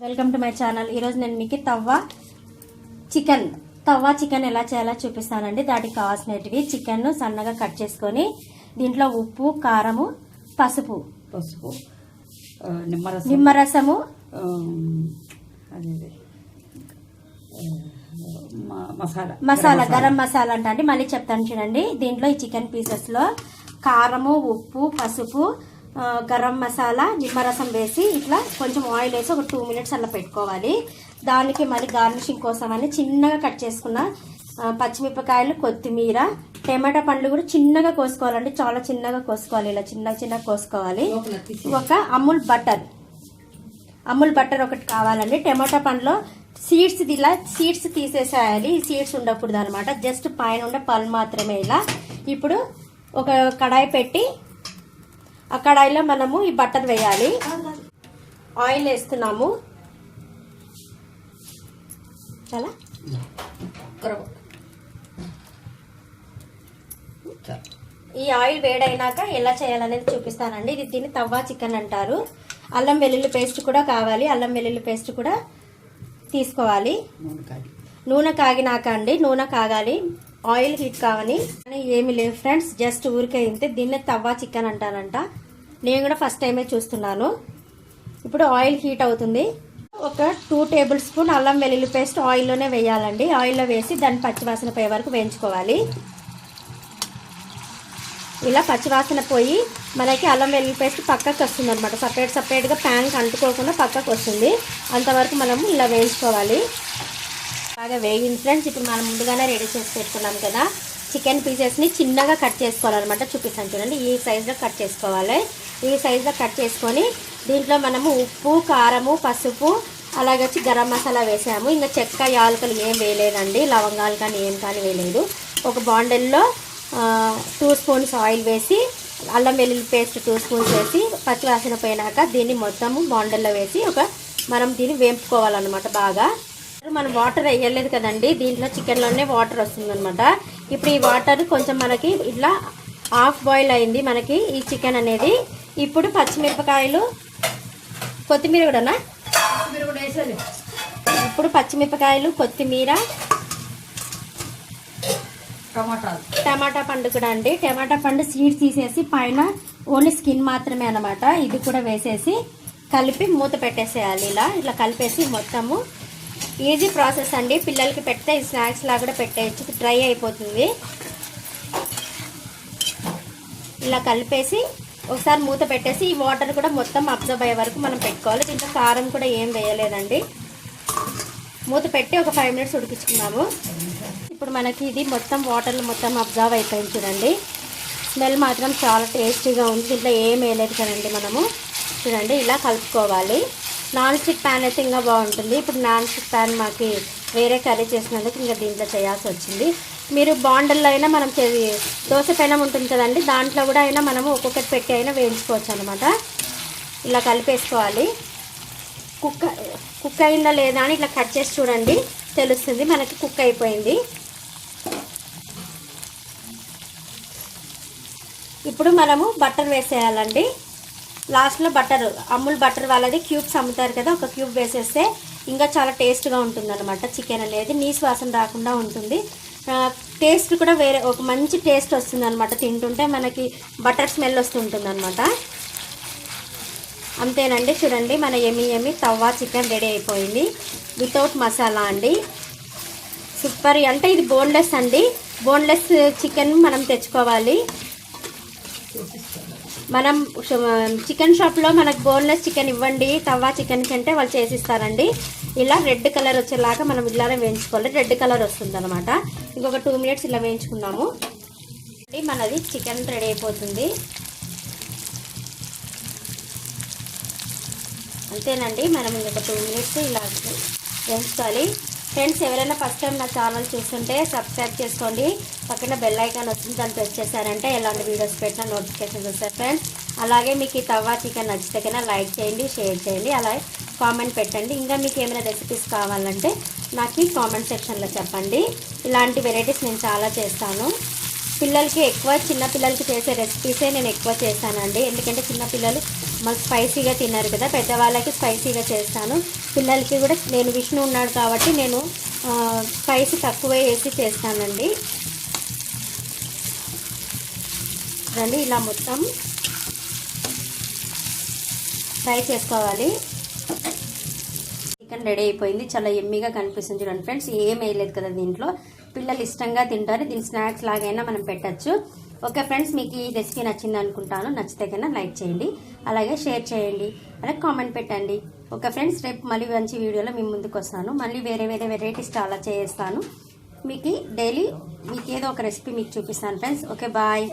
Welcome to my channel. ఈరోజు నేను మీకు తవ్వ చికెన్ ఎలా చేయాలో చూపిస్తానండి. దానికి కావాల్సినవి చికెన్ సన్నగా కట్ చేసుకొని దీంట్లో ఉప్పు, కారము, పసుపు, నిమ్మరసము, మసాలా గరం మసాలా అంటే మళ్ళీ చెప్తాను చూడండి. దీంట్లో ఈ చికెన్ పీసెస్లో కారము, ఉప్పు, పసుపు, గరం మసాలా, నిమ్మరసం వేసి ఇట్లా కొంచెం ఆయిల్ వేసి ఒక 2 minutes అలా పెట్టుకోవాలి. దానికి మళ్ళీ గార్నిషింగ్ కోసం అని చిన్నగా కట్ చేసుకున్న పచ్చిమిరపకాయలు, కొత్తిమీర, టమాటా పండ్లు కూడా చిన్నగా కోసుకోవాలండి. చాలా చిన్నగా కోసుకోవాలి. ఇలా చిన్నగా కోసుకోవాలి. ఒక అమూల్ బటర్ ఒకటి కావాలండి. టమాటా పండ్లో సీడ్స్ తీసేసేయాలి. ఈ సీడ్స్ ఉండకూడదు అనమాట. జస్ట్ పైన ఉండే పళ్ళు మాత్రమే. ఇలా ఇప్పుడు ఒక కడాయి పెట్టి ఆ కడాయిలో మనము ఈ బటర్ వేయాలి. ఆయిల్ వేస్తున్నాము. చాలా ఈ ఆయిల్ వేడైనాక ఎలా చేయాలనేది చూపిస్తానండి. దీన్ని తవ్వ చికెన్ అంటారు. అల్లం వెల్లుల్లి పేస్ట్ కూడా కావాలి. అల్లం వెల్లుల్లి పేస్ట్ కూడా తీసుకోవాలి. నూనె కాగినాక అండి, నూనె కాగాలి, ఆయిల్ హీట్ కావాలి. ఏమి లేవు ఫ్రెండ్స్, జస్ట్ ఊరికే ఇంతే. దీన్నే తవ్వ చికెన్ అంటారంట. నేను కూడా ఫస్ట్ టైమే చూస్తున్నాను. ఇప్పుడు ఆయిల్ హీట్ అవుతుంది. ఒక 2 tablespoon అల్లం వెల్లుల్లి పేస్ట్ ఆయిల్లోనే వేయాలండి. ఆయిల్లో వేసి దాన్ని పచ్చివాసన పోయే వరకు వేయించుకోవాలి. ఇలా పచ్చివాసన పోయి మనకి అల్లం వెల్లుల్లి పేస్ట్ పక్కకు వస్తుంది అనమాట. సపరేట్గా ప్యాన్కి అంటుకోకుండా పక్కకు వస్తుంది. అంతవరకు మనము ఇలా వేయించుకోవాలి. బాగా వేగింది ఫ్రెండ్స్. ఇప్పుడు మనం ముందుగానే రెడీ చేసి పెట్టుకున్నాం కదా చికెన్ పీసెస్ని చిన్నగా కట్ చేసుకోవాలన్నమాట. చూపిస్తాను చూడండి. ఈ సైజులో కట్ చేసుకోవాలి. ఈ సైజులో కట్ చేసుకొని దీంట్లో మనము ఉప్పు, కారము, పసుపు, అలాగే వచ్చి గరం మసాలా వేసాము. ఇంకా చెక్క, యాలకులు ఏం వేయలేదండి. లవంగాలు కానీ ఏం కానీ వేయలేదు. ఒక బాండిల్లో 2 spoons ఆయిల్ వేసి అల్లం వెల్లుల్లి పేస్ట్ 2 spoons వేసి పచ్చివాసన పోయినాక దీన్ని మొత్తము బాండిల్లో వేసి మనం దీన్ని వేపుకోవాలన్నమాట. బాగా మనం వాటర్ వేయలేదు కదండి. దీంట్లో చికెన్లోనే వాటర్ వస్తుందన్నమాట. ఇప్పుడు ఈ వాటర్ కొంచెం మనకి ఇట్లా హాఫ్ బాయిల్ అయింది మనకి ఈ చికెన్ అనేది. ఇప్పుడు పచ్చిమిరపకాయలు, కొత్తిమీర కూడానా? ఇప్పుడు పచ్చిమిరపకాయలు, కొత్తిమీర, టమాటా పండు కూడా అండి. టమాటా పండు సీడ్స్ తీసేసి పైన ఓన్లీ స్కిన్ మాత్రమే అనమాట. ఇది కూడా వేసేసి కలిపి మూత పెట్టేసేయాలి. ఇట్లా కలిపేసి మొత్తము ఈజీ ప్రాసెస్ అండి. పిల్లలకి పెడితే స్నాక్స్ లాగా కూడా పెట్టేయచ్చు. డ్రై అయిపోతుంది. ఇలా కలిపేసి ఒకసారి మూత పెట్టేసి ఈ వాటర్ కూడా మొత్తం అబ్జర్వ్ అయ్యే వరకు మనం పెట్టుకోవాలి. దీంట్లో కారం కూడా ఏం వేయలేదండి. మూత పెట్టి ఒక 5 minutes ఉడికించుకున్నాము. ఇప్పుడు మనకి ఇది మొత్తం వాటర్లో మొత్తం అబ్జర్వ్ అయిపోయింది చూడండి. స్మెల్ మాత్రం చాలా టేస్టీగా ఉంది. దీంట్లో ఏం వేయలేదు కదండి మనము. చూడండి ఇలా కలుపుకోవాలి. నాన్ స్టిక్ ప్యాన్ అయితే ఇంకా బాగుంటుంది. ఇప్పుడు నాన్ స్టిక్ ప్యాన్ మాకు వేరే కర్రీ చేసినందుకు ఇంకా దీంట్లో చేయాల్సి వచ్చింది. మీరు బాండల్లో అయినా మనం దోశ పెనం ఉంటుంది కదండి, దాంట్లో కూడా అయినా మనము ఒక్కొక్కటి పెట్టి అయినా వేయించుకోవచ్చు అనమాట. ఇలా కలిపేసుకోవాలి. కుక్ అయిందా లేదా అని ఇట్లా కట్ చేసి చూడండి, తెలుస్తుంది మనకి కుక్ అయిపోయింది. ఇప్పుడు మనము బటర్ వేసేయాలండి. లాస్ట్లో అమూల్ బటర్ వాళ్ళది క్యూబ్స్ అమ్ముతారు కదా, ఒక క్యూబ్ వేసేస్తే ఇంకా చాలా టేస్ట్గా ఉంటుంది అనమాట. చికెన్ అనేది నీసు వాసన రాకుండా ఉంటుంది. టేస్ట్ కూడా వేరే ఒక మంచి టేస్ట్ వస్తుంది అనమాట. తింటుంటే మనకి బటర్ స్మెల్ వస్తుంటుంది అనమాట. అంతేనండి. చూడండి మన ఎమ్మి తవ్వ చికెన్ రెడీ అయిపోయింది. వితౌట్ మసాలా అండి. సూపర్. అంటే ఇది బోన్లెస్ అండి. బోన్లెస్ చికెన్ మనం తెచ్చుకోవాలి. మనం చికెన్ షాప్లో మనకు బోన్లెస్ చికెన్ ఇవ్వండి తవ్వ చికెన్ కంటే వాళ్ళు చేసిస్తారండి. ఇలా రెడ్ కలర్ వచ్చేలాగా మనం ఇలానే వేయించుకోవాలి. రెడ్ కలర్ వస్తుంది అనమాట. ఇంకొక 2 minutes ఇలా వేయించుకున్నాము. మనది చికెన్ రెడీ అయిపోతుంది. అంతేనండి. మనం ఇంకొక 2 minutes ఇలా వేయించుకోవాలి. ఫ్రెండ్స్, ఎవరైనా ఫస్ట్ టైం నా ఛానల్ చూస్తుంటే సబ్స్క్రైబ్ చేసుకోండి. పక్కన బెల్ ఐకాన్ వస్తుంది, దాన్ని ప్రెస్ చేశారంటే ఎలాంటి వీడియోస్ పెట్టినా నోటిఫికేషన్స్ వస్తాయి ఫ్రెండ్స్. అలాగే మీకు ఈ తవ్వ చికెన్ నచ్చితే కన్నా లైక్ చేయండి, షేర్ చేయండి, అలాగే కామెంట్ పెట్టండి. ఇంకా మీకు ఏమైనా రెసిపీస్ కావాలంటే నాకు కామెంట్ సెక్షన్లో చెప్పండి. ఇలాంటి వెరైటీస్ నేను చాలా చేస్తాను. పిల్లలకి చిన్న పిల్లలకి చేసే రెసిపీసే నేను ఎక్కువ చేస్తానండి. ఎందుకంటే చిన్నపిల్లలు మాకు స్పైసీగా తిన్నారు కదా, పెద్దవాళ్ళకి స్పైసీగా చేస్తాను, పిల్లలకి కూడా. నేను విష్ణు ఉన్నాడు కాబట్టి నేను స్పైసీ తక్కువే వేసి చేస్తానండి. రండి, ఇలా మొత్తం ఫ్రై చేసుకోవాలి. చికెన్ రెడీ అయిపోయింది, చాలా ఎమ్మిగా కనిపిస్తుంది చూడండి ఫ్రెండ్స్. ఏం వేయలేదు కదా దీంట్లో, పిల్లలు ఇష్టంగా తింటారు. దీని స్నాక్స్ లాగైనా మనం పెట్టచ్చు. ఓకే ఫ్రెండ్స్, మీకు ఈ రెసిపీ నచ్చింది అనుకుంటాను. నచ్చితే కన్నా లైక్ చేయండి, అలాగే షేర్ చేయండి, అలాగే కామెంట్ పెట్టండి. ఓకే ఫ్రెండ్స్, రేపు మళ్ళీ మంచి వీడియోలో మీ ముందుకు వస్తాను. మళ్ళీ వేరే వేరే వెరైటీస్ చాలా చేస్తాను. మీకు డైలీ మీకు ఏదో ఒక రెసిపీ మీకు చూపిస్తాను ఫ్రెండ్స్. Okay, bye.